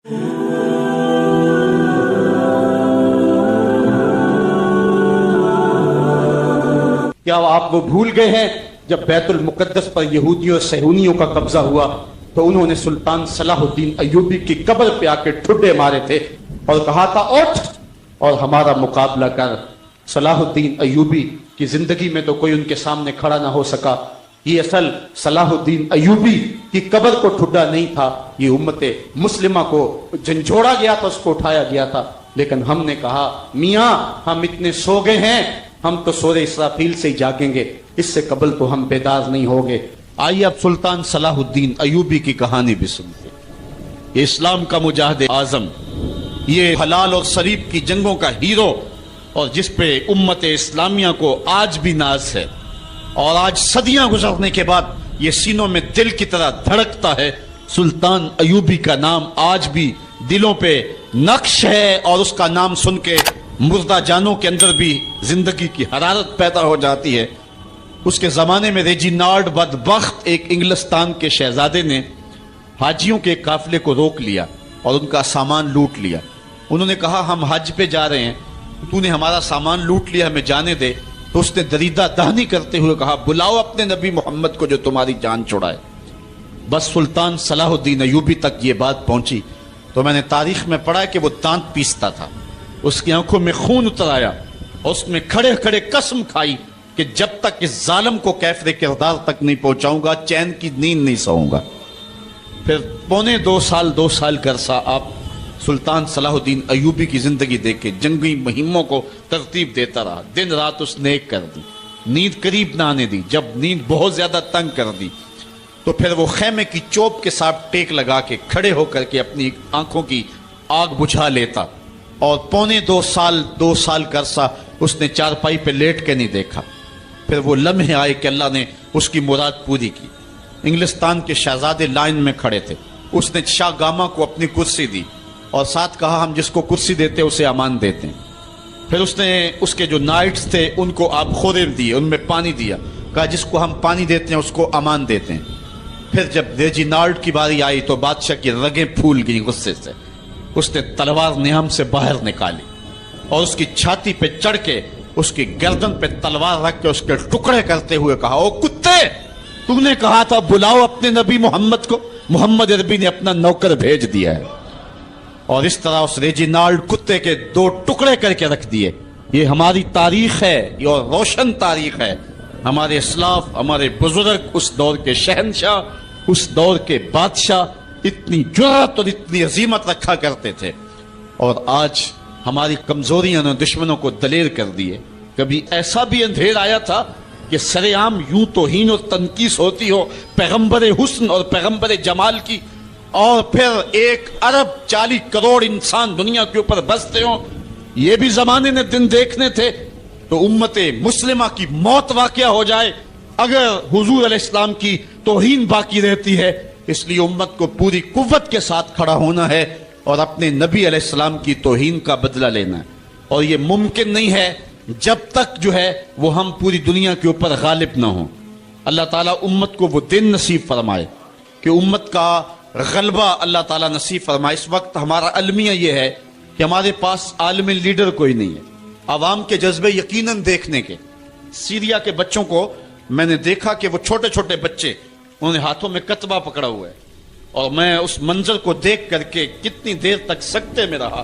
کیا آپ وہ بھول گئے ہیں جب بیت المقدس پر یہودیوں اور صہیونیوں کا قبضہ ہوا تو انہوں نے سلطان صلاح الدین ایوبی کی قبر پہ آ کے ٹھڈے مارے تھے اور کہا تھا اٹھ اور ہمارا مقابلہ کر. صلاح الدین ایوبی کی زندگی میں تو کوئی ان کے سامنے کھڑا نہ ہو سکا. یہ اصل صلاح الدین ایوبی کی قبر کو ٹھڈا نہیں تھا، یہ امت مسلمہ کو جھنجھوڑا گیا تھا، اس کو اٹھایا گیا تھا. لیکن ہم نے کہا میاں ہم اتنے سو گئے ہیں، ہم تو سورہ اسرافیل سے ہی جاگیں گے، اس سے قبل تو ہم بیدار نہیں ہوگے. آئیے اب سلطان صلاح الدین ایوبی کی کہانی بھی سنتے. یہ اسلام کا مجاہد اعظم، یہ حلال اور صلیب کی جنگوں کا ہیرو، اور جس پہ امت اسلامیہ کو آج بھی ناز ہے، اور آج صدیاں گزرنے کے بعد یہ سینوں میں دل کی طرح دھڑکتا ہے. سلطان ایوبی کا نام آج بھی دلوں پہ نقش ہے، اور اس کا نام سن کے مردہ جانوں کے اندر بھی زندگی کی حرارت پیدا ہو جاتی ہے. اس کے زمانے میں ریجینالڈ بدبخت ایک انگلستان کے شہزادے نے حاجیوں کے قافلے کو روک لیا اور ان کا سامان لوٹ لیا. انہوں نے کہا ہم حج پہ جا رہے ہیں، تو نے ہمارا سامان لوٹ لیا، ہمیں جانے دے. تو اس نے دریدہ دہنی کرتے ہوئے کہا بلاؤ اپنے نبی محمد کو جو تمہاری جان چھڑائے. بس سلطان صلاح الدین ایوبی تک یہ بات پہنچی تو میں نے تاریخ میں پڑھا کہ وہ دانت پیستا تھا، اس کی آنکھوں میں خون اتر آیا، اور اس میں کھڑے کھڑے قسم کھائی کہ جب تک اس ظالم کو کیفر کردار تک نہیں پہنچاؤں گا چین کی نیند نہیں سوؤں گا. پھر پونے 2 سال کا عرصہ آپ سلطان صلاح الدین ایوبی کی زندگی دیکھے، جنگی مہموں کو ترتیب دیتا رہا، دن رات اس نے ایک کر دی، نیند قریب نہ آنے دی. جب نیند بہت زیادہ تنگ کر دی تو پھر وہ خیمے کی چوب کے ساتھ ٹیک لگا کے کھڑے ہو کر کے اپنی آنکھوں کی آگ بجھا لیتا، اور پونے 2 سال کا عرصہ اس نے چارپائی پہ لیٹ کے نہیں دیکھا. پھر وہ لمحے آئے کہ اللہ نے اس کی مراد پوری کی. انگلستان کے شہزادے لائن میں کھڑے تھے، اس نے شاہ گاما کو اپنی کرسی دی اور ساتھ کہا ہم جس کو کرسی دیتے اسے امان دیتے ہیں. پھر اس نے اس کے جو نائٹس تھے ان کو آپ خورم دیے، ان میں پانی دیا، کہا جس کو ہم پانی دیتے ہیں اس کو امان دیتے ہیں. پھر جب ریجینالڈ کی باری آئی تو بادشاہ کی رگیں پھول گئیں غصے سے. اس نے تلوار نیام سے باہر نکالی اور اس کی چھاتی پہ چڑھ کے اس کی گردن پہ تلوار رکھ کے اس کے ٹکڑے کرتے ہوئے کہا او کتے، تم نے کہا تھا بلاؤ اپنے نبی محمد کو، محمد عربی نے اپنا نوکر بھیج دیا ہے. اور اس طرح اس ریجینالڈ کتے کے 2 ٹکڑے کر کے رکھ دیے. یہ ہماری تاریخ ہے، یہ اور روشن تاریخ ہے. ہمارے اسلاف، ہمارے بزرگ اس دور کے شہنشاہ، اس دور کے بادشاہ اتنی جرأت اور اتنی عظیمت رکھا کرتے تھے. اور آج ہماری کمزوریاں نے دشمنوں کو دلیر کر دیے. کبھی ایسا بھی اندھیر آیا تھا کہ سر عام یوں توہین اور تنقیص ہوتی ہو پیغمبر حسن اور پیغمبر جمال کی، اور پھر 1 ارب 40 کروڑ انسان دنیا کے اوپر بستے ہوں. یہ بھی زمانے نے دن دیکھنے تھے. تو امت مسلمہ کی موت واقع ہو جائے اگر حضور علیہ السلام کی توہین باقی رہتی ہے. اس لیے امت کو پوری قوت کے ساتھ کھڑا ہونا ہے اور اپنے نبی علیہ السلام کی توہین کا بدلہ لینا ہے. اور یہ ممکن نہیں ہے جب تک جو ہے وہ ہم پوری دنیا کے اوپر غالب نہ ہوں. اللہ تعالیٰ امت کو وہ دن نصیب فرمائے کہ امت کا غلبہ اللہ تعالیٰ نصیب فرمائے. اس وقت ہمارا المیہ یہ ہے کہ ہمارے پاس عالم لیڈر کوئی نہیں ہے. عوام کے جذبے یقیناً دیکھنے کے. سیریا کے بچوں کو میں نے دیکھا کہ وہ چھوٹے چھوٹے بچے، انہوں نے ہاتھوں میں کتبہ پکڑا ہوا ہے، اور میں اس منظر کو دیکھ کر کے کتنی دیر تک سکتے میں رہا.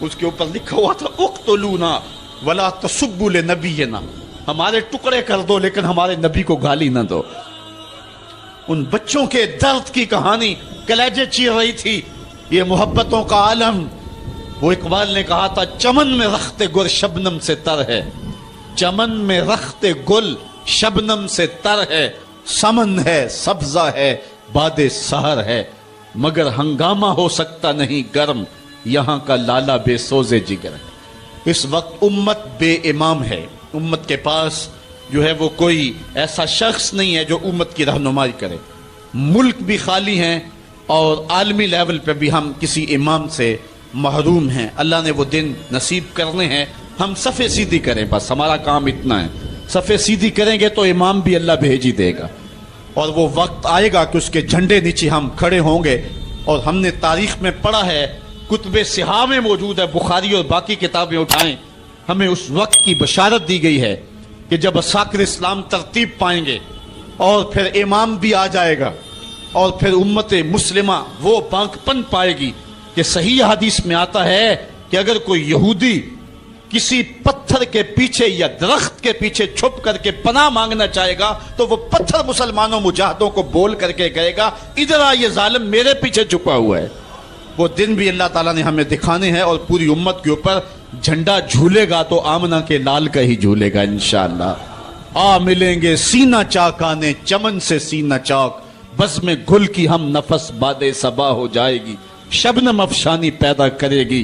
اس کے اوپر لکھا ہوا تھا اقتلونا ولا تسبوا لنبینا، ہمارے ٹکڑے کر دو لیکن ہمارے نبی کو گالی نہ دو. ان بچوں کے درد کی کہانی کلیجے چیر رہی تھی. یہ محبتوں کا عالم. وہ اقبال نے کہا تھا چمن میں رخت گل شبنم سے تر ہے، چمن میں رخت گل شبنم سے تر ہے، سمن ہے سبزہ ہے باد سحر ہے، مگر ہنگامہ ہو سکتا نہیں گرم، یہاں کا لالا بے سوزے جگر ہے. اس وقت امت بے امام ہے. امت کے پاس جو ہے وہ کوئی ایسا شخص نہیں ہے جو امت کی رہنمائی کرے. ملک بھی خالی ہیں اور عالمی لیول پہ بھی ہم کسی امام سے محروم ہیں. اللہ نے وہ دن نصیب کرنے ہیں. ہم صفے سیدھی کریں، بس ہمارا کام اتنا ہے. صفے سیدھی کریں گے تو امام بھی اللہ بھیج ہی دے گا. اور وہ وقت آئے گا کہ اس کے جھنڈے نیچے ہم کھڑے ہوں گے اور ہم نے تاریخ میں پڑھا ہے، کتب صحاح میں موجود ہے، بخاری اور باقی کتابیں اٹھائیں، ہمیں اس وقت کی بشارت دی گئی ہے کہ جب عساکر اسلام ترتیب پائیں گے اور پھر امام بھی آ جائے گا اور پھر امت مسلمہ وہ بانکپن پائے گی کہ صحیح حدیث میں آتا ہے کہ اگر کوئی یہودی کسی پتھر کے پیچھے یا درخت کے پیچھے چھپ کر کے پناہ مانگنا چاہے گا تو وہ پتھر مسلمانوں مجاہدوں کو بول کر کے کہے گا ادھر آ، یہ ظالم میرے پیچھے چھپا ہوا ہے۔ وہ دن بھی اللہ تعالیٰ نے ہمیں دکھانے ہیں اور پوری امت کے اوپر جھنڈا جھولے گا تو آمنہ کے لال کا ہی جھولے گا انشاءاللہ۔ آ ملیں گے سینہ چاکانے چمن سے سینہ چاک، بزم گل کی ہم نفس باد صبا ہو جائے گی، شبنم افشانی پیدا کرے گی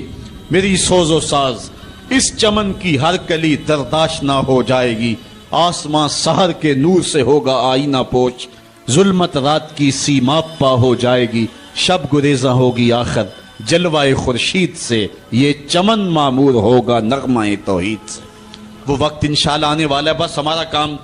میری سوز و ساز، اس چمن کی ہر کلی درداش نہ ہو جائے گی، آسمان سحر کے نور سے ہوگا آئینہ پوچھ، ظلمت رات کی سیما پا ہو جائے گی، شب گریزاں ہوگی آخر جلوہ خورشید سے، یہ چمن معمور ہوگا نغمہ توحید سے۔ وہ وقت انشاءاللہ آنے والا ہے، بس ہمارا کام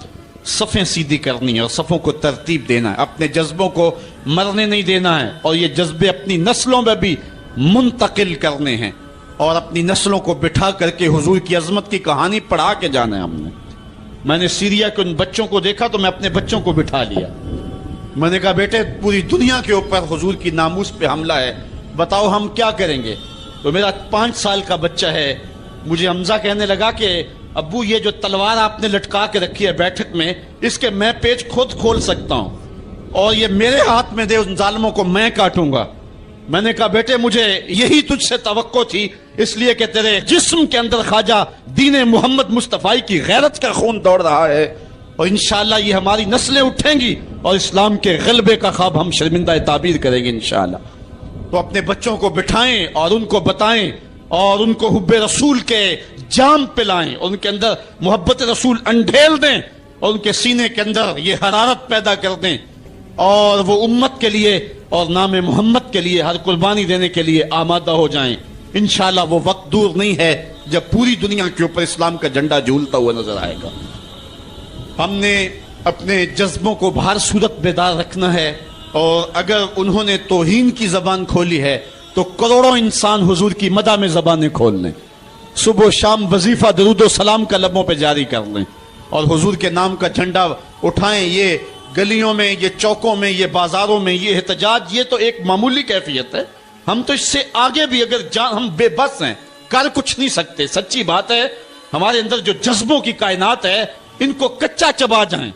صفیں سیدھی کرنی ہے اور صفوں کو ترتیب دینا ہے، اپنے جذبوں کو مرنے نہیں دینا ہے اور یہ جذبے اپنی نسلوں میں بھی منتقل کرنے ہیں اور اپنی نسلوں کو بٹھا کر کے حضور کی عظمت کی کہانی پڑھا کے جانا ہے ہم نے۔ میں نے سیریا کے ان بچوں کو دیکھا تو میں اپنے بچوں کو بٹھا لیا، میں نے کہا بیٹے پوری دنیا کے اوپر حضور کی ناموس پہ حملہ ہے، بتاؤ ہم کیا کریں گے؟ تو میرا 5 سال کا بچہ ہے، مجھے حمزہ کہنے لگا کہ ابو یہ جو تلوار آپ نے لٹکا کے رکھی ہے بیٹھک میں، اس کے میں پیچ خود کھول سکتا ہوں اور یہ میرے ہاتھ میں دے، ان ظالموں کو میں کاٹوں گا۔ میں نے کہا بیٹے مجھے یہی تجھ سے توقع تھی، اس لیے کہ تیرے جسم کے اندر خواجہ دین محمد مصطفی کی غیرت کا خون دوڑ رہا ہے اور انشاءاللہ یہ ہماری نسلیں اٹھیں گی اور اسلام کے غلبے کا خواب ہم شرمندہ تعبیر کریں گے انشاءاللہ۔ تو اپنے بچوں کو بٹھائیں اور ان کو بتائیں اور ان کو حب رسول کے جام پلائیں، ان کے اندر محبت رسول انڈھیل دیں اور ان کے سینے کے اندر یہ حرارت پیدا کر دیں اور وہ امت کے لیے اور نام محمد کے لیے ہر قربانی دینے کے لیے آمادہ ہو جائیں۔ انشاءاللہ وہ وقت دور نہیں ہے جب پوری دنیا کے اوپر اسلام کا جھنڈا جھولتا ہوا نظر آئے گا۔ ہم نے اپنے جذبوں کو بہر صورت بیدار رکھنا ہے اور اگر انہوں نے توہین کی زبان کھولی ہے تو کروڑوں انسان حضور کی مدح میں زبانیں کھول لیں، صبح و شام وظیفہ درود و سلام کا لبوں پہ جاری کر لیں اور حضور کے نام کا جھنڈا اٹھائیں۔ یہ گلیوں میں، یہ چوکوں میں، یہ بازاروں میں یہ احتجاج یہ تو ایک معمولی کیفیت ہے، ہم تو اس سے آگے بھی اگر ہم بے بس ہیں، کر کچھ نہیں سکتے۔ سچی بات ہے، ہمارے اندر جو جذبوں کی کائنات ہے ان کو کچا چبا جائیں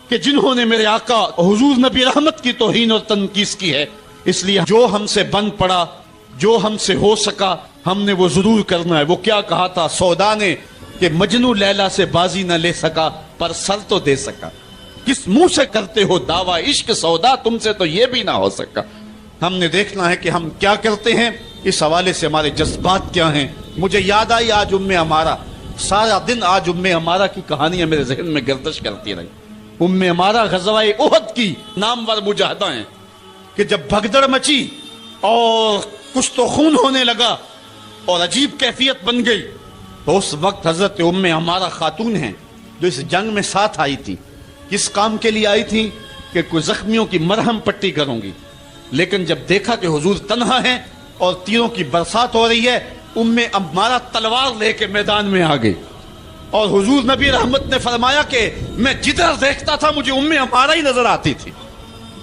کہ جنہوں نے میرے آقا حضور نبی رحمت کی توہین اور تنقیص کی ہے، اس لیے جو ہم سے بن پڑا، جو ہم سے ہو سکا ہم نے وہ ضرور کرنا ہے۔ وہ کیا کہا تھا سودا نے کہ مجنو لیلا سے بازی نہ لے سکا پر سر تو دے سکا، کس منہ سے کرتے ہو دعویٰ عشق سودا، تم سے تو یہ بھی نہ ہو سکا۔ ہم نے دیکھنا ہے کہ ہم کیا کرتے ہیں، اس حوالے سے ہمارے جذبات کیا ہیں۔ مجھے یاد آئی آج عمارہ، سارا دن آج عمارہ کی کہانیاں میرے ذہن میں گردش کرتی رہی۔ عمارہ غزوہ احد کی نامور مجاہدہ ہیں کہ جب بھگدڑ مچی اور کچھ تو خون ہونے لگا اور عجیب کیفیت بن گئی تو اس وقت حضرت عمارہ خاتون ہیں جو اس جنگ میں ساتھ آئی تھی، کس کام کے لیے آئی تھی کہ کوئی زخمیوں کی مرہم پٹی کروں گی، لیکن جب دیکھا کہ حضور تنہا ہیں اور تیروں کی برسات ہو رہی ہے، عمارہ تلوار لے کے میدان میں آ گئی اور حضور نبی رحمت نے فرمایا کہ میں جدھر دیکھتا تھا مجھے عمارہ ہی نظر آتی تھی،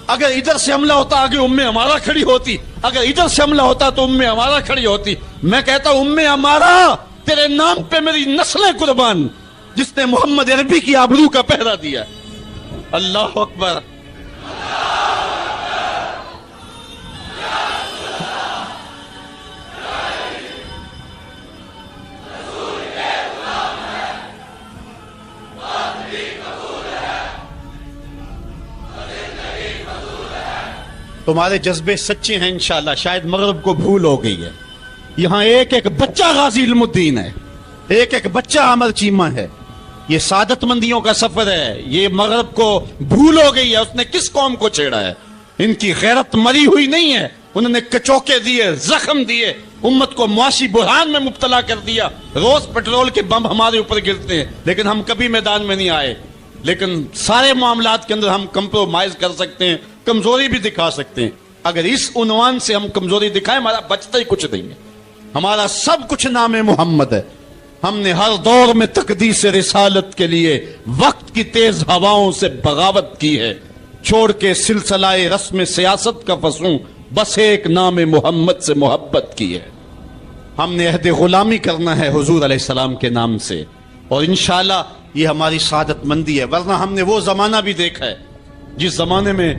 اگر ادھر سے حملہ ہوتا آگے عمارہ کھڑی ہوتی، اگر ادھر سے حملہ ہوتا تو عمارہ کھڑی ہوتی۔ میں کہتا عمارہ تیرے نام پہ میری نسلیں قربان، جس نے محمد عربی کی آبرو کا پہرا دیا۔ اللہ اکبر۔ تمہارے جذبے سچے ہیں انشاءاللہ، شاید مغرب کو بھول ہو گئی ہے، یہاں ایک ایک بچہ غازی علم الدین ہے، ایک ایک بچہ عمر چیمہ ہے، یہ سعادت مندیوں کا سفر ہے، یہ مغرب کو بھول ہو گئی ہے، اس نے کس قوم کو چھیڑا ہے؟ ان کی غیرت مری ہوئی نہیں ہے، انہوں نے کچوکے دیے، زخم دیے، امت کو معاشی بحران میں مبتلا کر دیا، روز پیٹرول کے بم ہمارے اوپر گرتے ہیں لیکن ہم کبھی میدان میں نہیں آئے۔ لیکن سارے معاملات کے اندر ہم کمپرومائز کر سکتے ہیں، کمزوری بھی دکھا سکتے ہیں، اگر اس عنوان سے ہم کمزوری دکھائیں ہمارا بچتا ہی کچھ نہیں ہے. ہمارا سب کچھ نام محمد ہے. ہم نے ہر دور میں تقدیس رسالت کے لیے وقت کی تیز ہواؤں سے بغاوت کی ہے. چھوڑ کے سلسلہ رسم سیاست کا فسوں بس ایک نام محمد سے محبت کی ہے. ہم نے عہد غلامی کرنا ہے حضور علیہ السلام کے نام سے اور انشاءاللہ یہ ہماری سعادت مندی ہے. ورنہ ہم نے وہ زمانہ بھی دیکھا ہے جس زمانے میں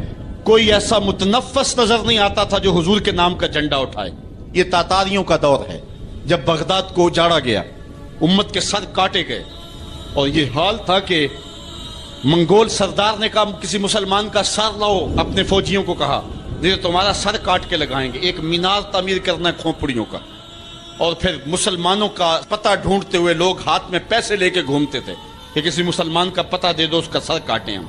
کوئی ایسا متنفس نظر نہیں آتا تھا جو حضور کے نام کا جھنڈا اٹھائے. یہ تاتاریوں کا دور ہے جب بغداد کو اجاڑا گیا, امت کے سر کاٹے گئے اور یہ حال تھا کہ منگول سردار نے کہا کسی مسلمان کا سر لاؤ, اپنے فوجیوں کو کہا نہیں تمہارا سر کاٹ کے لگائیں گے. ایک مینار تعمیر کرنا ہے کھوپڑیوں کا, اور پھر مسلمانوں کا پتہ ڈھونڈتے ہوئے لوگ ہاتھ میں پیسے لے کے گھومتے تھے کہ کسی مسلمان کا پتہ دے دو اس کا سر کاٹیں ہم.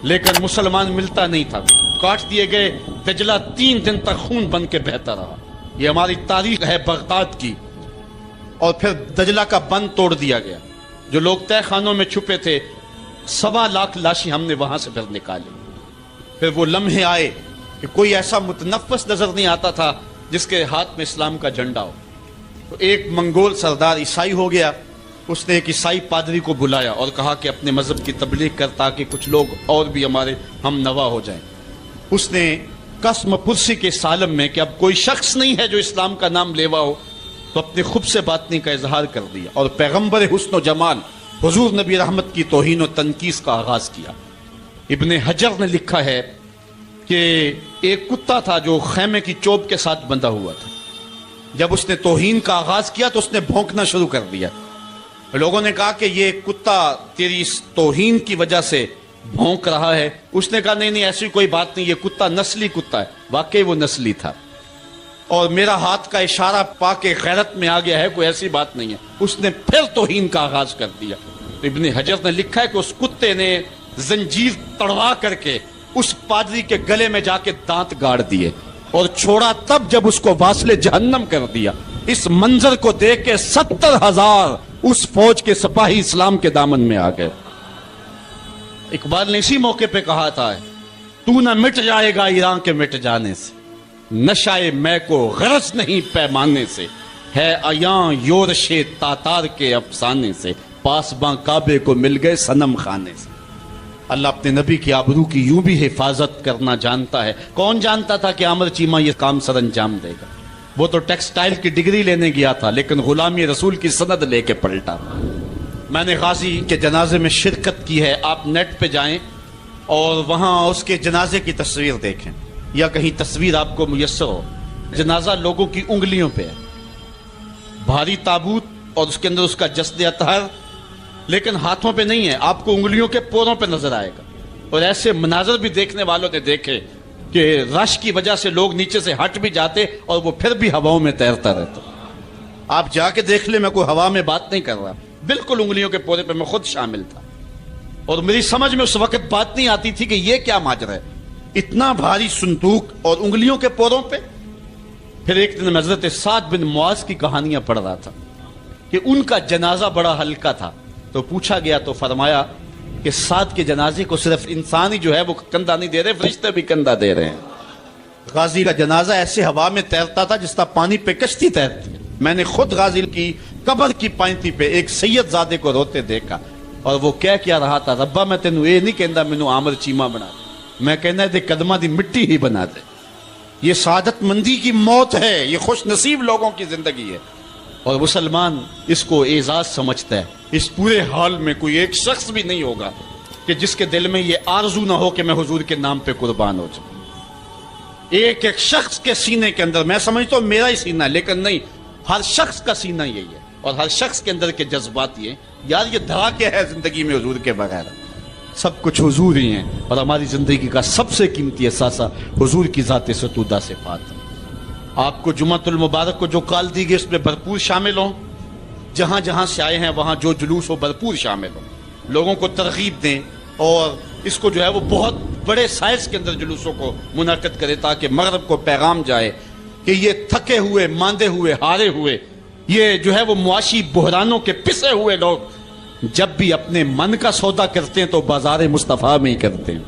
لیکن مسلمان ملتا نہیں تھا, کاٹ دیے گئے. دجلہ 3 دن تک خون بن کے بہتا رہا. یہ ہماری تاریخ ہے بغداد کی. اور پھر دجلہ کا بند توڑ دیا گیا. جو لوگ تہ خانوں میں چھپے تھے 1.25 لاکھ لاشیں ہم نے وہاں سے پھر نکالی. پھر وہ لمحے آئے کہ کوئی ایسا متنفس نظر نہیں آتا تھا جس کے ہاتھ میں اسلام کا جھنڈا ہو. تو ایک منگول سردار عیسائی ہو گیا, اس نے ایک عیسائی پادری کو بلایا اور کہا کہ اپنے مذہب کی تبلیغ کر تاکہ کچھ لوگ اور بھی ہمارے ہم نوا ہو جائیں. اس نے قسم پرسی کے سالم میں کہ اب کوئی شخص نہیں ہے جو اسلام کا نام لیوا ہو, تو اپنے خب سے باطنی کا اظہار کر دیا اور پیغمبر حسن و جمال حضور نبی رحمت کی توہین و تنقیص کا آغاز کیا. ابن حجر نے لکھا ہے کہ ایک کتا تھا جو خیمے کی چوب کے ساتھ بندھا ہوا تھا. جب اس نے توہین کا آغاز کیا تو اس نے بھونکنا شروع کر دیا. لوگوں نے کہا کہ یہ کتا تیری اس توہین کی وجہ سے بھونک رہا ہے. اس نے کہا نہیں ایسی کوئی بات نہیں, یہ کتا نسلی کتا ہے. واقعی وہ نسلی تھا اور میرا ہاتھ کا اشارہ پا کے غیرت میں آ گیا ہے, کوئی ایسی بات نہیں ہے. اس نے پھر توہین کا آغاز کر دیا. ابن حجر نے لکھا ہے کہ اس کتے نے زنجیر تڑوا کر کے اس پادری کے گلے میں جا کے دانت گاڑ دیے اور چھوڑا تب جب اس کو واصل جہنم کر دیا. اس منظر کو دیکھ کے 70,000 اس فوج کے سپاہی اسلام کے دامن میں آ گئے. اقبال نے اسی موقع پہ کہا تھا تو نہ مٹ جائے گا ایران کے مٹ جانے سے, نشائے میں کو غرض نہیں پیمانے سے, ہے عیاں یورش تاتار کے افسانے سے, پاسباں کعبے کو مل گئے صنم خانے سے. اللہ اپنے نبی کی آبرو کی یوں بھی حفاظت کرنا جانتا ہے. کون جانتا تھا کہ عامر چیمہ یہ کام سر انجام دے گا؟ وہ تو ٹیکسٹائل کی ڈگری لینے گیا تھا لیکن غلامی رسول کی سند لے کے پلٹا. میں نے غازی کے جنازے میں شرکت کی ہے. آپ نیٹ پہ جائیں اور وہاں اس کے جنازے کی تصویر دیکھیں یا کہیں تصویر آپ کو میسر ہو. جنازہ لوگوں کی انگلیوں پہ ہے, بھاری تابوت اور اس کے اندر اس کا جسد اطہر, لیکن ہاتھوں پہ نہیں ہے, آپ کو انگلیوں کے پوروں پہ نظر آئے گا. اور ایسے مناظر بھی دیکھنے والوں نے دیکھے کہ رش کی وجہ سے لوگ نیچے سے ہٹ بھی جاتے اور وہ پھر بھی ہواؤں میں تیرتا رہتا. آپ جا کے دیکھ لیں, میں کوئی ہوا میں بات نہیں کر رہا, بالکل انگلیوں کے پورے پہ میں خود شامل تھا. اور میری سمجھ میں اس وقت بات نہیں آتی تھی کہ یہ کیا ماجرا ہے, اتنا بھاری صندوق اور انگلیوں کے پوروں پہ. پھر ایک دن میں حضرت سعد بن معاذ کی کہانیاں پڑھ رہا تھا کہ ان کا جنازہ بڑا ہلکا تھا. تو پوچھا گیا تو فرمایا کہ سعد کے جنازے کو صرف انسان ہی جو ہے وہ کندھا نہیں دے رہے, فرشتے بھی کندھا دے رہے ہیں. غازی کا جنازہ ایسے ہوا میں تیرتا تھا جس طرح پانی پہ کشتی تیرتی ہے. میں نے خود غازی کی قبر کی پائنتی پہ ایک سید زادے کو روتے دیکھا اور وہ کیا رہا تھا, ربا میں تینوں اے نہیں کہندا مینوں عامر چیمہ بنا دے, میں کہنا دے قدماں دی مٹی ہی بنا دے. یہ سعادت مندی کی موت ہے, یہ خوش نصیب لوگوں کی زندگی ہے اور مسلمان اس کو اعزاز سمجھتا ہے. اس پورے حال میں کوئی ایک شخص بھی نہیں ہوگا کہ جس کے دل میں یہ آرزو نہ ہو کہ میں حضور کے نام پہ قربان ہو جاؤں. ایک ایک شخص کے سینے کے اندر, میں سمجھتا ہوں میرا ہی سینہ, لیکن نہیں, ہر شخص کا سینہ یہی ہے اور ہر شخص کے اندر کے جذبات یہ یار یہ دھڑا کیا ہے زندگی میں حضور کے بغیر, سب کچھ حضور ہی ہیں اور ہماری زندگی کا سب سے قیمتی اثاثہ حضور کی ذات ستودہ صفات. آپ کو جمعۃ المبارک کو جو کال دی گئی اس میں بھرپور شامل ہوں, جہاں جہاں سے آئے ہیں وہاں جو جلوس ہو بھرپور شامل ہوں, لوگوں کو ترغیب دیں اور اس کو جو ہے وہ بہت بڑے سائز کے اندر جلوسوں کو منعقد کرے تاکہ مغرب کو پیغام جائے کہ یہ تھکے ہوئے, ماندے ہوئے, ہارے ہوئے, یہ جو ہے وہ معاشی بحرانوں کے پسے ہوئے لوگ جب بھی اپنے من کا سودا کرتے ہیں تو بازار مصطفیٰ میں ہی کرتے ہیں.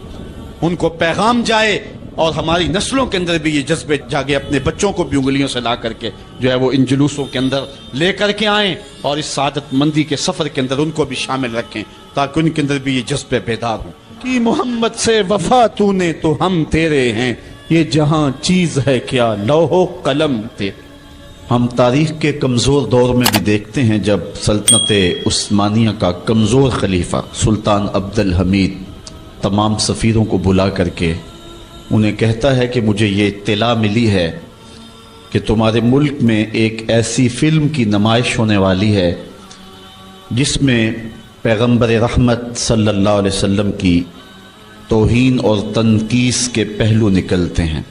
ان کو پیغام جائے اور ہماری نسلوں کے اندر بھی یہ جذبے جاگے، اپنے بچوں کو بھی انگلیوں سے لا کر کے جو ہے وہ ان جلوسوں کے اندر لے کر کے آئیں، اور اس سعادت مندی کے سفر کے اندر ان کو بھی شامل رکھیں تاکہ ان کے اندر بھی یہ جذبے بیدار ہوں کہ محمد سے وفا تو نے تو ہم تیرے ہیں، یہ جہاں چیز ہے کیا لوح و قلم تیرے۔ ہم تاریخ کے کمزور دور میں بھی دیکھتے ہیں جب سلطنت عثمانیہ کا کمزور خلیفہ سلطان عبد الحمید تمام سفیروں کو بلا کر کے انہیں کہتا ہے کہ مجھے یہ اطلاع ملی ہے کہ تمہارے ملک میں ایک ایسی فلم کی نمائش ہونے والی ہے جس میں پیغمبر رحمت صلی اللہ علیہ وسلم کی توہین اور تنقیص کے پہلو نکلتے ہیں۔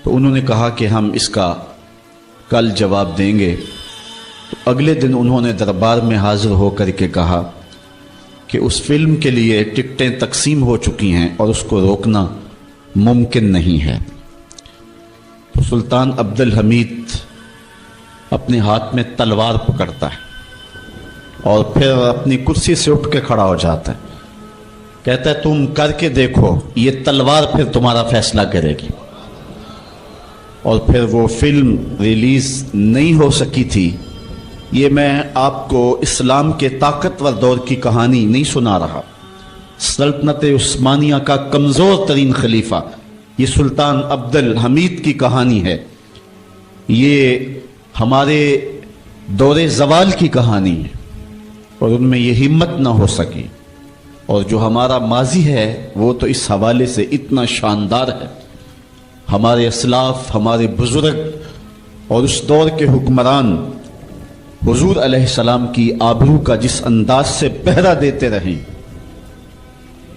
تو انہوں نے کہا کہ ہم اس کا کل جواب دیں گے۔ تو اگلے دن انہوں نے دربار میں حاضر ہو کر کے کہا کہ اس فلم کے لیے ٹکٹیں تقسیم ہو چکی ہیں اور اس کو روکنا ممکن نہیں ہے۔ تو سلطان عبد الحمید اپنے ہاتھ میں تلوار پکڑتا ہے اور پھر اپنی کرسی سے اٹھ کے کھڑا ہو جاتا ہے، کہتا ہے تم کر کے دیکھو، یہ تلوار پھر تمہارا فیصلہ کرے گی۔ اور پھر وہ فلم ریلیز نہیں ہو سکی تھی۔ یہ میں آپ کو اسلام کے طاقتور دور کی کہانی نہیں سنا رہا، سلطنت عثمانیہ کا کمزور ترین خلیفہ یہ سلطان عبد الحمید کی کہانی ہے، یہ ہمارے دور زوال کی کہانی ہے، اور ان میں یہ ہمت نہ ہو سکی۔ اور جو ہمارا ماضی ہے وہ تو اس حوالے سے اتنا شاندار ہے، ہمارے اسلاف، ہمارے بزرگ اور اس دور کے حکمران حضور علیہ السلام کی آبرو کا جس انداز سے پہرا دیتے رہیں،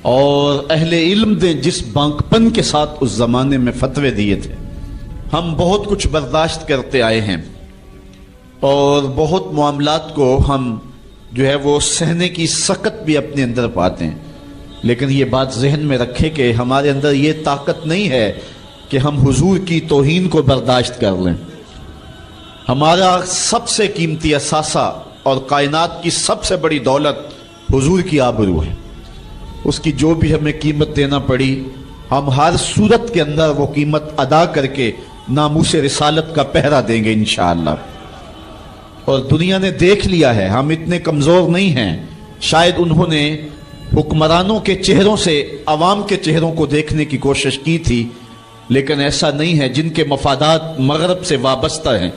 اور اہل علم نے جس بانکپن کے ساتھ اس زمانے میں فتوے دیے تھے، ہم بہت کچھ برداشت کرتے آئے ہیں اور بہت معاملات کو ہم جو ہے وہ سہنے کی سکت بھی اپنے اندر پاتے ہیں، لیکن یہ بات ذہن میں رکھے کہ ہمارے اندر یہ طاقت نہیں ہے کہ ہم حضور کی توہین کو برداشت کر لیں۔ ہمارا سب سے قیمتی اثاثہ اور کائنات کی سب سے بڑی دولت حضور کی آبرو ہے، اس کی جو بھی ہمیں قیمت دینا پڑی ہم ہر صورت کے اندر وہ قیمت ادا کر کے ناموس رسالت کا پہرا دیں گے انشاءاللہ۔ اور دنیا نے دیکھ لیا ہے ہم اتنے کمزور نہیں ہیں، شاید انہوں نے حکمرانوں کے چہروں سے عوام کے چہروں کو دیکھنے کی کوشش کی تھی، لیکن ایسا نہیں ہے۔ جن کے مفادات مغرب سے وابستہ ہیں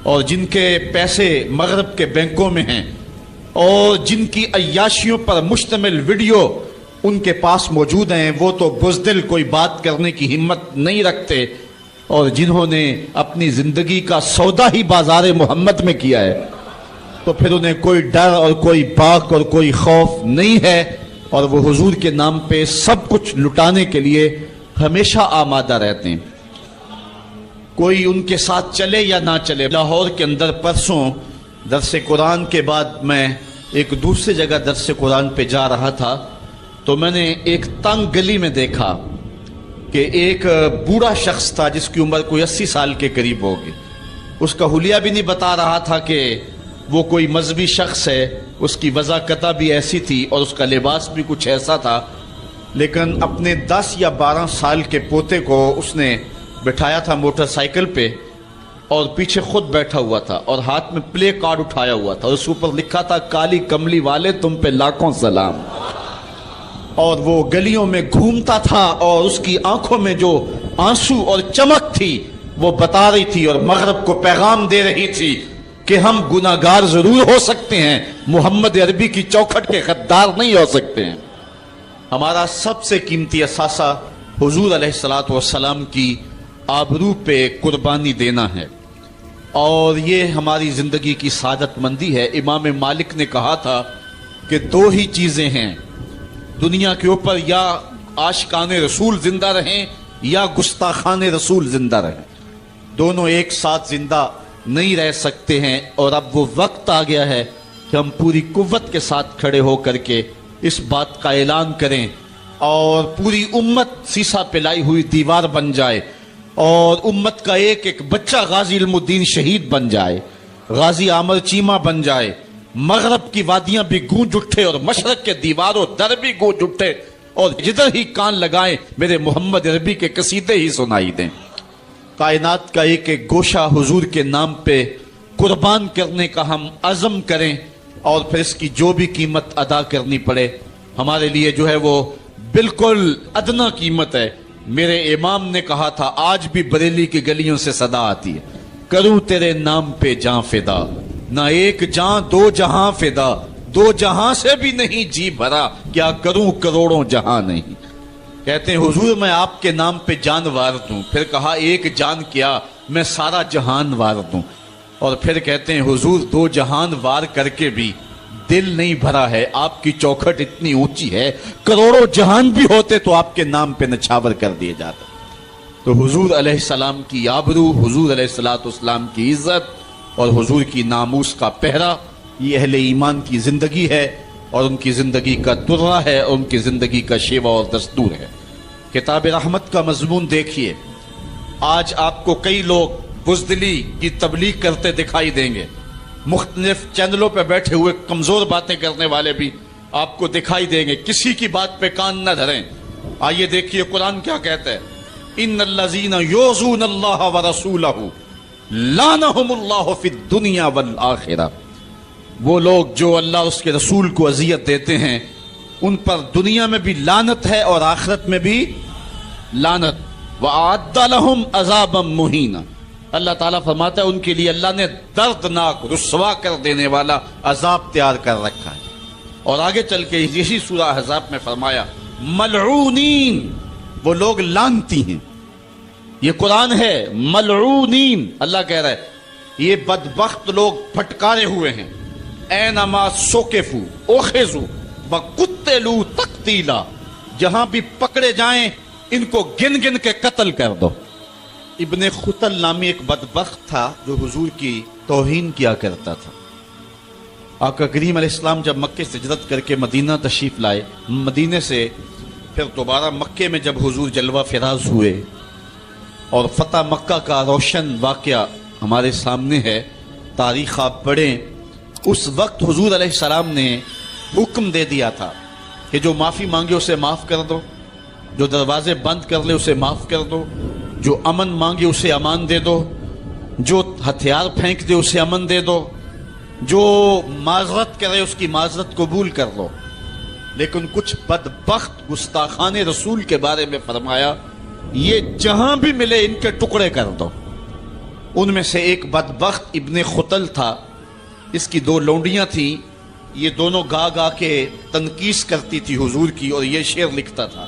اور جن کے پیسے مغرب کے بینکوں میں ہیں اور جن کی عیاشیوں پر مشتمل ویڈیو ان کے پاس موجود ہیں، وہ تو بزدل کوئی بات کرنے کی ہمت نہیں رکھتے، اور جنہوں نے اپنی زندگی کا سودا ہی بازار محمد میں کیا ہے تو پھر انہیں کوئی ڈر اور کوئی باک اور کوئی خوف نہیں ہے، اور وہ حضور کے نام پہ سب کچھ لٹانے کے لیے ہمیشہ آمادہ رہتے ہیں، کوئی ان کے ساتھ چلے یا نہ چلے۔ لاہور کے اندر پرسوں درس قرآن کے بعد میں ایک دوسری جگہ درس قرآن پہ جا رہا تھا، تو میں نے ایک تنگ گلی میں دیکھا کہ ایک بوڑھا شخص تھا جس کی عمر کوئی 80 سال کے قریب ہوگی، اس کا حلیہ بھی نہیں بتا رہا تھا کہ وہ کوئی مذہبی شخص ہے، اس کی وضاحت بھی ایسی تھی اور اس کا لباس بھی کچھ ایسا تھا، لیکن اپنے 10 یا 12 سال کے پوتے کو اس نے بٹھایا تھا موٹر سائیکل پہ اور پیچھے خود بیٹھا ہوا تھا اور ہاتھ میں پلے کارڈ اٹھایا ہوا تھا، اس اوپر لکھا تھا کالی کملی والے تم پہ لاکھوں سلام، اور وہ گلیوں میں گھومتا تھا اور اس کی آنکھوں میں جو آنسو اور چمک تھی وہ بتا رہی تھی اور مغرب کو پیغام دے رہی تھی کہ ہم گناہگار ضرور ہو سکتے ہیں، محمد عربی کی چوکھٹ کے غدار نہیں ہو سکتے ہیں۔ ہمارا سب سے قیمتی اثاثہ حضور علیہ الصلوۃ والسلام کی آبرو پہ قربانی دینا ہے، اور یہ ہماری زندگی کی سعادت مندی ہے۔ امام مالک نے کہا تھا کہ 2 ہی چیزیں ہیں دنیا کے اوپر، یا عاشقان رسول زندہ رہیں یا گستاخان رسول زندہ رہیں، دونوں ایک ساتھ زندہ نہیں رہ سکتے ہیں، اور اب وہ وقت آ گیا ہے کہ ہم پوری قوت کے ساتھ کھڑے ہو کر کے اس بات کا اعلان کریں اور پوری امت سیسا پلائی ہوئی دیوار بن جائے اور امت کا ایک ایک بچہ غازی علم الدین شہید بن جائے، غازی عامر چیمہ بن جائے، مغرب کی وادیاں بھی گونج اٹھے اور مشرق کے دیواروں در بھی گونج اٹھے، اور جدھر ہی کان لگائیں میرے محمد عربی کے قصیدے ہی سنائی دیں۔ کائنات کا ایک ایک گوشہ حضور کے نام پہ قربان کرنے کا ہم عزم کریں، اور پھر اس کی جو بھی قیمت ادا کرنی پڑے ہمارے لیے جو ہے وہ بالکل ادنا قیمت ہے۔ میرے امام نے کہا تھا، آج بھی بریلی کی گلیوں سے صدا آتی ہے، کروں تیرے نام پہ جاں فدا، نہ ایک جاں دو جہاں فدا، دو جہاں سے بھی نہیں جی بھرا، کیا کروں کروڑوں جہاں نہیں۔ کہتے ہیں حضور میں آپ کے نام پہ جان وار دوں، پھر کہا ایک جان کیا میں سارا جہان وار دوں، اور پھر کہتے ہیں حضور دو جہان وار کر کے بھی دل نہیں بھرا ہے، آپ کی چوکھٹ اتنی اونچی ہے، کروڑوں جہان بھی ہوتے تو آپ کے نام پہ نچھاور کر دیے جاتے۔ تو حضور علیہ السلام کی آبرو، حضور علیہ السلام کی عزت اور حضور کی ناموس کا پہرا، یہ اہل ایمان کی زندگی ہے، اور ان کی زندگی کا درہ ہے، اور ان کی زندگی کا شیوا اور دستور ہے۔ کتاب رحمت کا مضمون دیکھیے، آج آپ کو کئی لوگ بزدلی کی تبلیغ کرتے دکھائی دیں گے، مختلف چینلوں پہ بیٹھے ہوئے کمزور باتیں کرنے والے بھی آپ کو دکھائی دیں گے، کسی کی بات پہ کان نہ دھریں۔ آئیے دیکھیے قرآن کیا کہتا ہے، ان الذین یؤذون اللہ ورسولہ لعنہم اللہ فی الدنیا والآخرہ، وہ لوگ جو اللہ اور اس کے رسول کو اذیت دیتے ہیں ان پر دنیا میں بھی لعنت ہے اور آخرت میں بھی لعنت، وَأَعَدَّ لَهُمْ عَذَابًا مُهِينًا، اللہ تعالیٰ فرماتا ہے ان کے لیے اللہ نے دردناک رسوا کر دینے والا عذاب تیار کر رکھا ہے۔ اور آگے چل کے اسی سورہ احزاب میں فرمایا ملعونین، وہ لوگ لعنتی ہیں، یہ قرآن ہے، ملعونین، اللہ کہہ رہا ہے یہ بدبخت لوگ پھٹکارے ہوئے ہیں، اینما سوکفوا اخذوا وقتلوا تقتیلا، جہاں بھی پکڑے جائیں ان کو گن گن کے قتل کر دو۔ ابن خطل نامی ایک بدبخت تھا جو حضور کی توہین کیا کرتا تھا۔ آقا کریم علیہ السلام جب مکے سے ہجرت کر کے مدینہ تشریف لائے، مدینے سے پھر دوبارہ مکے میں جب حضور جلوہ فراز ہوئے اور فتح مکہ کا روشن واقعہ ہمارے سامنے ہے، تاریخ آپ پڑھیں، اس وقت حضور علیہ السلام نے حکم دے دیا تھا کہ جو معافی مانگے اسے معاف کر دو، جو دروازے بند کر لے اسے معاف کر دو، جو امن مانگے اسے امان دے دو، جو ہتھیار پھینک دے اسے امن دے دو، جو معذرت کرے اس کی معذرت قبول کر لو۔ لیکن کچھ بدبخت گستاخان رسول کے بارے میں فرمایا یہ جہاں بھی ملے ان کے ٹکڑے کر دو۔ ان میں سے ایک بدبخت ابن خطل تھا، اس کی دو لونڈیاں تھیں، یہ دونوں گا گا کے تنقیس کرتی تھی حضور کی، اور یہ شعر لکھتا تھا۔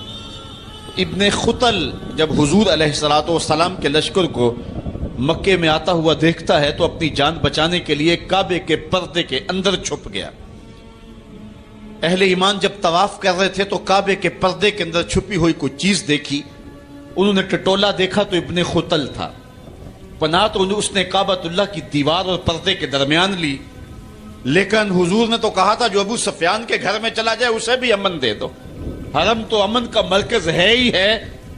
ابن خطل جب حضور علیہ السلام کے لشکر کو مکے میں آتا ہوا دیکھتا ہے تو اپنی جان بچانے کے لیے کعبے کے پردے کے اندر چھپ گیا۔ اہل ایمان جب طواف کر رہے تھے تو کعبے کے پردے کے اندر چھپی ہوئی کوئی چیز دیکھی، انہوں نے ٹٹولا دیکھا تو ابن خطل تھا، پناہ تو اس نے کعبۃ اللہ کی دیوار اور پردے کے درمیان لی، لیکن حضور نے تو کہا تھا جو ابو سفیان کے گھر میں چلا جائے اسے بھی امن دے دو، حرم تو امن کا مرکز ہے ہی ہے،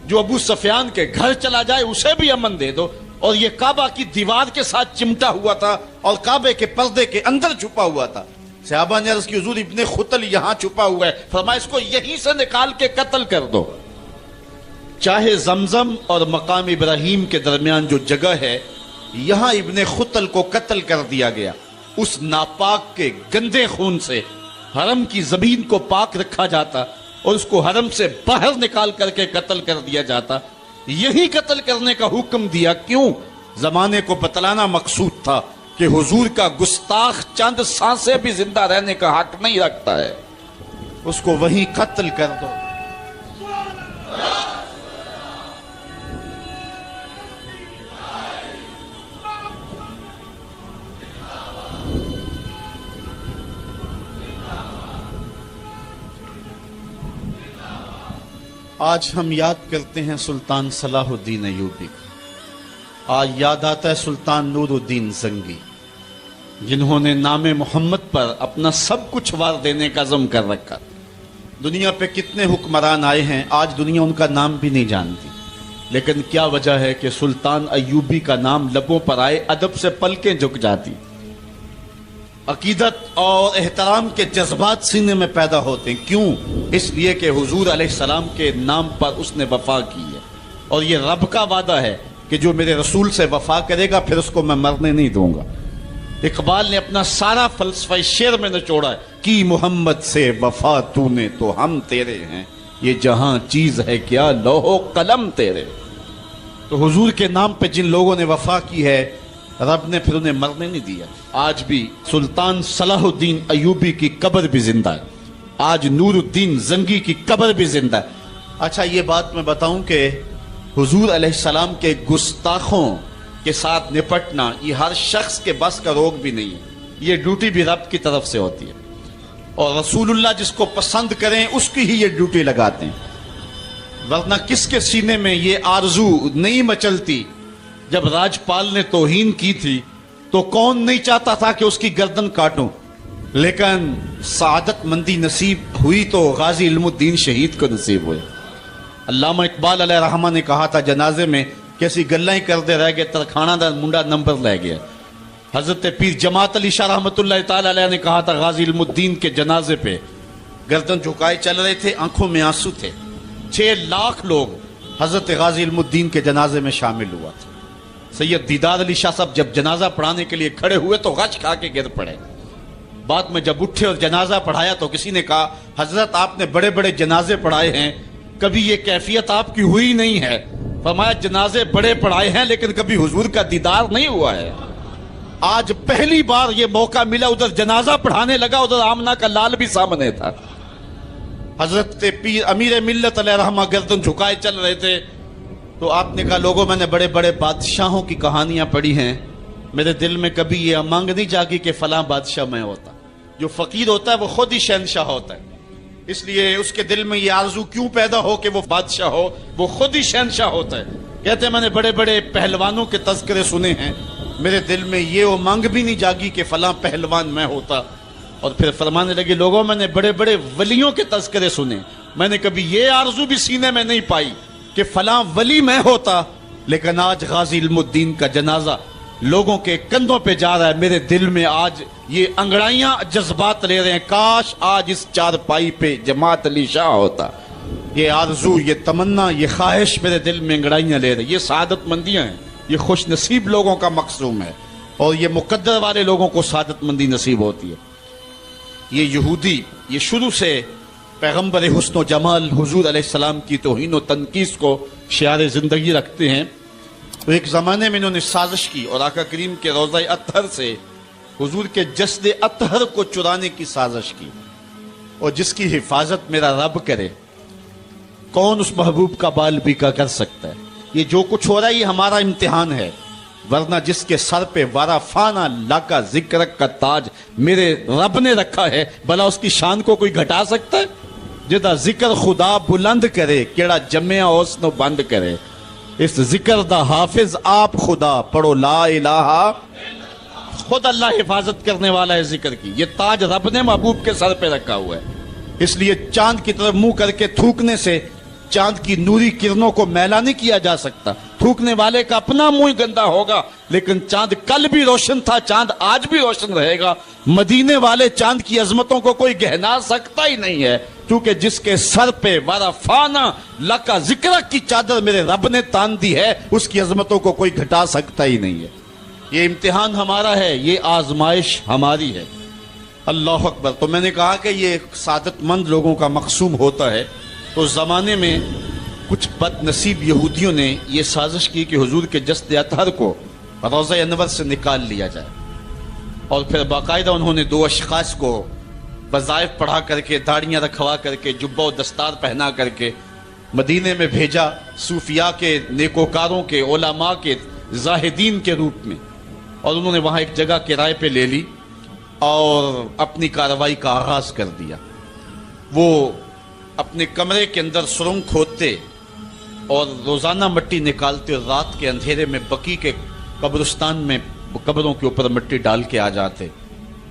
جو ابو سفیان کے گھر چلا جائے اسے بھی امن دے دو، اور یہ کعبہ کی دیوار کے ساتھ چمٹا ہوا تھا اور کعبے کے پردے کے اندر چھپا ہوا تھا۔ صحابہ نے عرض کی حضور ابن خطل یہاں چھپا ہوا ہے، فرمایا اس کو یہیں سے نکال کے قتل کر دو۔ چاہے زمزم اور مقام ابراہیم کے درمیان جو جگہ ہے یہاں ابن خطل کو قتل کر دیا گیا، اس ناپاک کے گندے خون سے حرم کی زمین کو پاک رکھا جاتا اور اس کو حرم سے باہر نکال کر کے قتل کر دیا جاتا۔ یہی قتل کرنے کا حکم دیا، کیوں؟ زمانے کو بتلانا مقصود تھا کہ حضور کا گستاخ چند سانسیں بھی زندہ رہنے کا حق نہیں رکھتا ہے، اس کو وہیں قتل کر دو۔ آج ہم یاد کرتے ہیں سلطان صلاح الدین ایوبی کو، آج یاد آتا ہے سلطان نور الدین زنگی، جنہوں نے نام محمد پر اپنا سب کچھ وار دینے کا عزم کر رکھا۔ دنیا پہ کتنے حکمران آئے ہیں، آج دنیا ان کا نام بھی نہیں جانتی، لیکن کیا وجہ ہے کہ سلطان ایوبی کا نام لبوں پر آئے ادب سے پلکیں جھک جاتی۔ عقیدت اور احترام کے جذبات سینے میں پیدا ہوتے ہیں. کیوں؟ اس لیے کہ حضور علیہ السلام کے نام پر اس نے وفا کی ہے، اور یہ رب کا وعدہ ہے کہ جو میرے رسول سے وفا کرے گا پھر اس کو میں مرنے نہیں دوں گا. اقبال نے اپنا سارا فلسفہ شعر میں نچوڑا ہے کہ محمد سے وفا تو نے تو ہم تیرے ہیں، یہ جہاں چیز ہے کیا لوح و قلم تیرے. تو حضور کے نام پہ جن لوگوں نے وفا کی ہے رب نے پھر انہیں مرنے نہیں دیا. آج بھی سلطان صلاح الدین ایوبی کی قبر بھی زندہ ہے، آج نور الدین زنگی کی قبر بھی زندہ ہے. اچھا یہ بات میں بتاؤں کہ حضور علیہ السلام کے گستاخوں کے ساتھ نپٹنا یہ ہر شخص کے بس کا روگ بھی نہیں ہے، یہ ڈیوٹی بھی رب کی طرف سے ہوتی ہے، اور رسول اللہ جس کو پسند کریں اس کی ہی یہ ڈیوٹی لگاتے ہیں. ورنہ کس کے سینے میں یہ آرزو نہیں مچلتی؟ جب راجپال نے توہین کی تھی تو کون نہیں چاہتا تھا کہ اس کی گردن کاٹوں، لیکن سعادت مندی نصیب ہوئی تو غازی علم الدین شہید کو نصیب ہوئے. علامہ اقبال علیہ رحمہ نے کہا تھا جنازے میں کیسی گلیں ہی کرتے رہ گئے، ترکھانہ دا منڈا نمبر لے گیا. حضرت پیر جماعت علی شاہ رحمۃ اللہ تعالی علیہ نے کہا تھا غازی علم الدین کے جنازے پہ گردن جھکائے چل رہے تھے، آنکھوں میں آنسو تھے. 6 لاکھ لوگ حضرت غازی علم الدین کے جنازے میں شامل ہوا تھا. سید دیدار علی شاہ صاحب جب جنازہ پڑھانے کے لیے کھڑے ہوئے تو غش کھا کے گر پڑے. بعد میں جب اٹھے اور جنازہ پڑھایا تو کسی نے کہا حضرت آپ نے بڑے بڑے جنازے پڑھائے ہیں، کبھی یہ کیفیت آپ کی ہوئی نہیں ہے. فرمایا جنازے بڑے پڑھائے ہیں لیکن کبھی حضور کا دیدار نہیں ہوا ہے. آج پہلی بار یہ موقع ملا، ادھر جنازہ پڑھانے لگا، ادھر آمنہ کا لال بھی سامنے تھا. حضرت پیر امیر ملت علیہ رحمہ گردن جھکائے چل رہے تھے تو آپ نے کہا لوگوں میں نے بڑے بڑے بادشاہوں کی کہانیاں پڑھی ہیں، میرے دل میں کبھی یہ امنگ نہیں جاگی کہ فلاں بادشاہ میں ہوتا. جو فقیر ہوتا ہے وہ خود ہی شہنشاہ ہوتا ہے، اس لیے اس کے دل میں یہ آرزو کیوں پیدا ہو کہ وہ بادشاہ ہو، وہ خود ہی شہنشاہ ہوتا ہے. کہتے ہیں میں نے بڑے بڑے پہلوانوں کے تذکرے سنے ہیں، میرے دل میں یہ امنگ بھی نہیں جاگی کہ فلاں پہلوان میں ہوتا. اور پھر فرمانے لگے لوگوں میں نے بڑے بڑے ولیوں کے تذکرے سنے، میں نے کبھی یہ آرزو بھی سینے میں نہیں پائی کہ فلاں ولی میں ہوتا. لیکن آج غازی علم الدین کا جنازہ لوگوں کے کندھوں پہ جا رہا ہے، میرے دل میں آج یہ انگڑائیاں جذبات لے رہے ہیں کاش آج اس چارپائی پہ جماعت علی شاہ ہوتا. یہ آرزو، یہ تمنا، یہ خواہش میرے دل میں انگڑائیاں لے رہے. یہ سعادت مندیاں ہیں، یہ خوش نصیب لوگوں کا مقصوم ہے، اور یہ مقدر والے لوگوں کو سعادت مندی نصیب ہوتی ہے. یہ یہودی یہ شروع سے پیغمبر حسن و جمال حضور علیہ السلام کی توہین و تنقیص کو شعار زندگی رکھتے ہیں. تو ایک زمانے میں انہوں نے سازش کی اور آقا کریم کے روضہ اطہر سے حضور کے جسد اطہر کو چرانے کی سازش کی، اور جس کی حفاظت میرا رب کرے کون اس محبوب کا بال بیکا کر سکتا ہے. یہ جو کچھ ہو رہا ہے یہ ہمارا امتحان ہے، ورنہ جس کے سر پہ وارا فانا لاکا ذکر کا تاج میرے رب نے رکھا ہے، بھلا اس کی شان کو کوئی گھٹا سکتا ہے؟ جدا ذکر خدا بلند کرے کیڑا جمعہ اوس نو بند کرے، اس ذکر دا حافظ آپ خدا پڑھو لا الہ. خود اللہ حفاظت کرنے والا ہے ذکر کی. یہ تاج رب نے محبوب کے سر پہ رکھا ہوا ہے، اس لیے چاند کی طرف منہ کر کے تھوکنے سے چاند کی نوری کرنوں کو میلا نہیں کیا جا سکتا. تھوکنے والے کا اپنا منہ گندا ہوگا، لیکن چاند کل بھی روشن تھا، چاند آج بھی روشن رہے گا. مدینے والے چاند کی عظمتوں کو کوئی گہنا سکتا ہی نہیں ہے، کیونکہ جس کے سر پہ وارا فانا لکا ذکر کی چادر میرے رب نے تان دی ہے، اس کی عظمتوں کو کوئی گھٹا سکتا ہی نہیں ہے. یہ امتحان ہمارا ہے، یہ آزمائش ہماری ہے. اللہ اکبر. تو میں نے کہا کہ یہ سعادت مند لوگوں کا مقصوم ہوتا ہے. تو زمانے میں کچھ بد نصیب یہودیوں نے یہ سازش کی کہ حضور کے جسد اطہر کو روضہ انور سے نکال لیا جائے، اور پھر باقاعدہ انہوں نے 2 اشخاص کو وظائف پڑھا کر کے، داڑیاں رکھوا کر کے، جبہ و دستار پہنا کر کے مدینے میں بھیجا، صوفیاء کے، نیکوکاروں کے، علماء کے، زاہدین کے روپ میں. اور انہوں نے وہاں ایک جگہ کرائے پہ لے لی اور اپنی کارروائی کا آغاز کر دیا. وہ اپنے کمرے کے اندر سرنگ کھودتے اور روزانہ مٹی نکالتے، اور رات کے اندھیرے میں بقی کے قبرستان میں قبروں کے اوپر مٹی ڈال کے آ جاتے،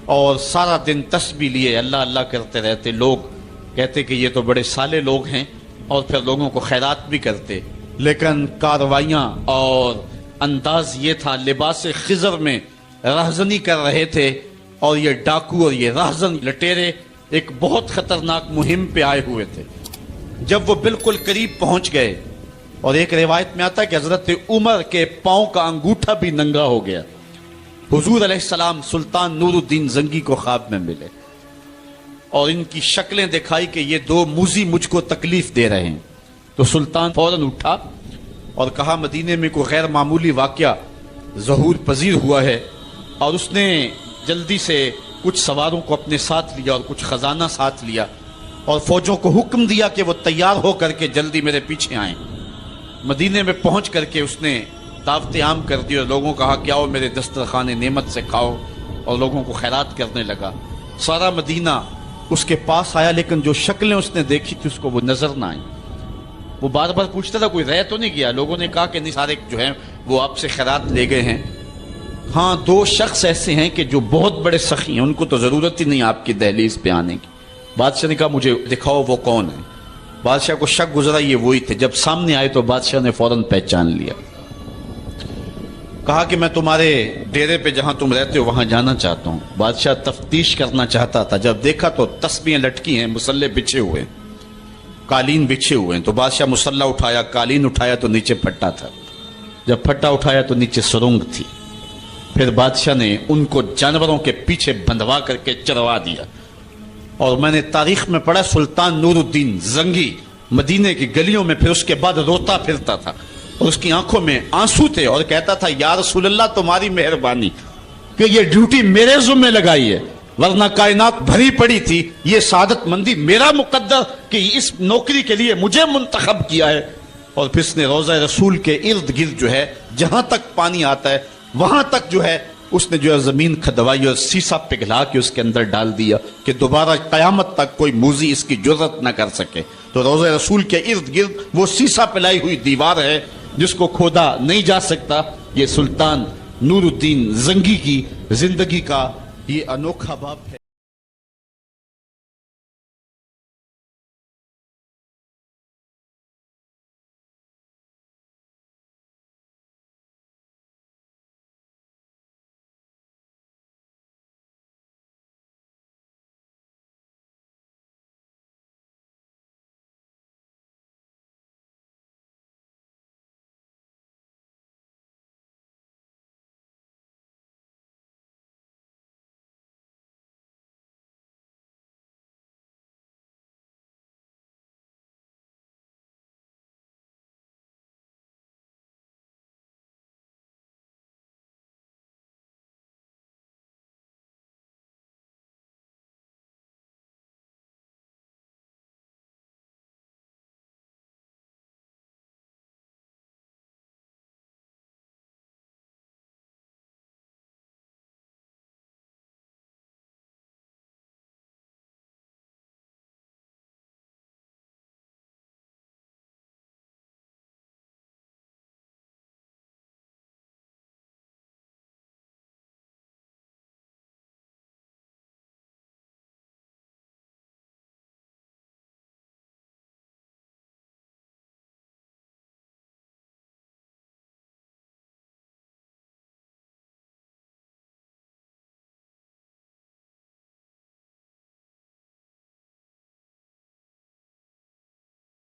اور سارا دن تسبیح لیے اللہ اللہ کرتے رہتے. لوگ کہتے کہ یہ تو بڑے صالح لوگ ہیں، اور پھر لوگوں کو خیرات بھی کرتے. لیکن کارروائیاں اور انداز یہ تھا، لباس خضر میں رہزنی کر رہے تھے اور یہ ڈاکو اور یہ راہزن لٹیرے ایک بہت خطرناک مہم پہ آئے ہوئے تھے. جب وہ بالکل قریب پہنچ گئے اور ایک روایت میں آتا ہے کہ حضرت عمر کے پاؤں کا انگوٹھا بھی ننگا ہو گیا. حضور علیہ السلام سلطان نور الدین زنگی کو خواب میں ملے اور ان کی شکلیں دکھائی کہ یہ دو موذی مجھ کو تکلیف دے رہے ہیں. تو سلطان فوراً اٹھا اور کہا مدینے میں کوئی غیر معمولی واقعہ ظہور پذیر ہوا ہے. اور اس نے جلدی سے کچھ سواروں کو اپنے ساتھ لیا اور کچھ خزانہ ساتھ لیا اور فوجوں کو حکم دیا کہ وہ تیار ہو کر کے جلدی میرے پیچھے آئیں. مدینے میں پہنچ کر کے اس نے دعوت عام کر دی اور لوگوں کو کہا کہ آؤ میرے دسترخوان نعمت سے کھاؤ، اور لوگوں کو خیرات کرنے لگا. سارا مدینہ اس کے پاس آیا لیکن جو شکلیں اس نے دیکھی تھی اس کو وہ نظر نہ آئی. وہ بار بار پوچھتا تھا کوئی رہ تو نہیں گیا. لوگوں نے کہا کہ نہیں، سارے جو ہیں وہ آپ سے خیرات لے گئے ہیں. ہاں 2 شخص ایسے ہیں کہ جو بہت بڑے سخی ہیں، ان کو تو ضرورت ہی نہیں آپ کی دہلیز پہ آنے کی. بادشاہ نے کہا مجھے دکھاؤ وہ کون ہے. بادشاہ کو شک گزرا یہ وہی تھے. جب سامنے آئے تو بادشاہ نے فوراً پہچان لیا. کہا کہ میں تمہارے ڈیرے پہ جہاں تم رہتے ہو وہاں جانا چاہتا ہوں. بادشاہ تفتیش کرنا چاہتا تھا. جب دیکھا تو تسبیحیں لٹکی ہیں، مصلے بچھے ہوئے، قالین بچھے ہوئے ہیں. تو بادشاہ مصلہ اٹھایا، قالین اٹھایا تو نیچے پھٹا تھا. جب پھٹا اٹھایا تو نیچے سرنگ تھی. پھر بادشاہ نے ان کو جانوروں کے پیچھے بندھوا کر کے چروا دیا. اور میں نے تاریخ میں پڑھا سلطان نور الدین زنگی مدینے کی گلیوں میں پھر اس کے بعد روتا پھرتا تھا اور اس کی آنکھوں میں آنسو تھے اور کہتا تھا یا رسول اللہ تمہاری مہربانی کہ یہ ڈیوٹی میرے ذمہ لگائی ہے، ورنہ کائنات بھری پڑی تھی. یہ سعادت مندی میرا مقدر کہ اس نوکری کے لیے مجھے منتخب کیا ہے. اور پھر اس نے روضہ رسول کے ارد گرد جو ہے جہاں تک پانی آتا ہے وہاں تک جو ہے اس نے جو ہے زمین کھدوائی اور سیسا پگھلا کے اس کے اندر ڈال دیا کہ دوبارہ قیامت تک کوئی موذی اس کی جرأت نہ کر سکے. تو روضہ رسول کے ارد گرد وہ سیسا پلائی ہوئی دیوار ہے جس کو کھودا نہیں جا سکتا. یہ سلطان نور الدین زنگی کی زندگی کا یہ انوکھا باب ہے.